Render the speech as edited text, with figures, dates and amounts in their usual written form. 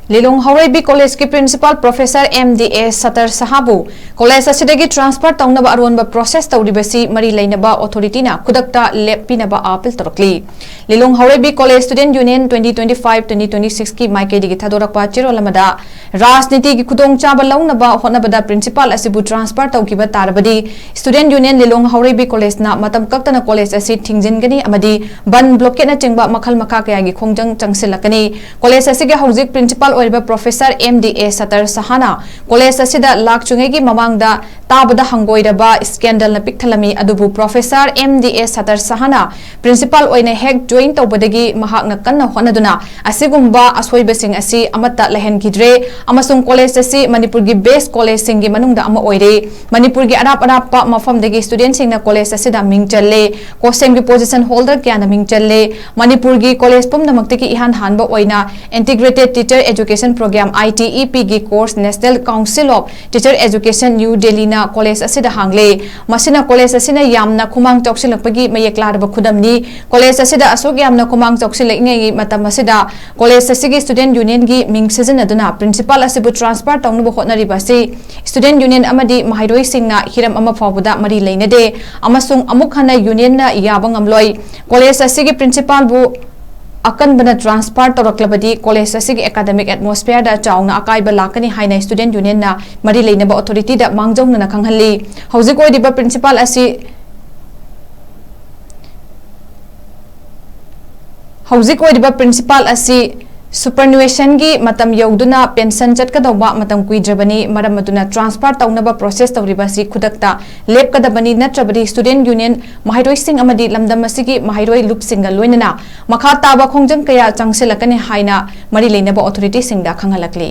Lilong Haoreibi College ki Principal Professor MDA Sattar Shahbu College Asidagi transfer Twnaba ARONBA process TWRIBASI Mari LEINABA AUTHORITYNA KHUDAKTA LEPPINABA appeal TOURAKLI Lilong Haoreibi College Student Union 2025-2026 ki maikedi gi THADORAKPA CHIROLAMADA Rajniti ki khudong chaba launaba hotnabada Principal asibu transfer tawkiba tarabadi Student Union Lilong Haoreibi College na matam kaktana college asi thingjingani amadi ban blockade na chingba makhal makha kaya gi khongjang changsilakani college asige hojik principal Professor MDA Sattar Shahana College asida lakchungegi mamangda tabada hangoiraba scandal na pikthalami adubu Professor MDA Sattar Shahana Principal oina hek join tawbadagi mahakna kanna honaduna asigumba asoibasing asi amata lehen gidre amasung college asi manipur gi best college singi manungda ama oire manipur gi arap pa mafam dagi student singna college asida mingchalle kosem gi position holder kya na mingchalle manipur gi college pum namakti ki ihan hanba oina integrated teacher education program ITEP gi course National Council of Teacher Education New Delhi na college asida hangle masina college asina yamna khumang choksilakpagi mayeklarba khudamni college asida asok yamna khumang choksilakngi matam asida college asigi student union gi ming season aduna principal asibu transfer tawnubo hotnaribasi student union amadi mahairoi singna hiram ama fawbuda mari leinade amasung amuk hana union na yabangamloi college asigi principal bu akan bana transfer TOURAKLI college asigi academic atmosphere da chauna akaiba lakani haina student union na mari leinaba authority da mangjong na khanghalli hojik oidiba principal asi hojik oidiba principal asi superannuation gi matam yauduna pension chatkadawba matam kuidrabani maram aduna transfer tawnaba process tawribasi khudakta lepkadabani natrabadi student union mahairoi sing amadi lamdam asigi mahairoi loop singa loinana makha taba khongjang kaya changselakani haina mari leinaba authority singda khanghalakli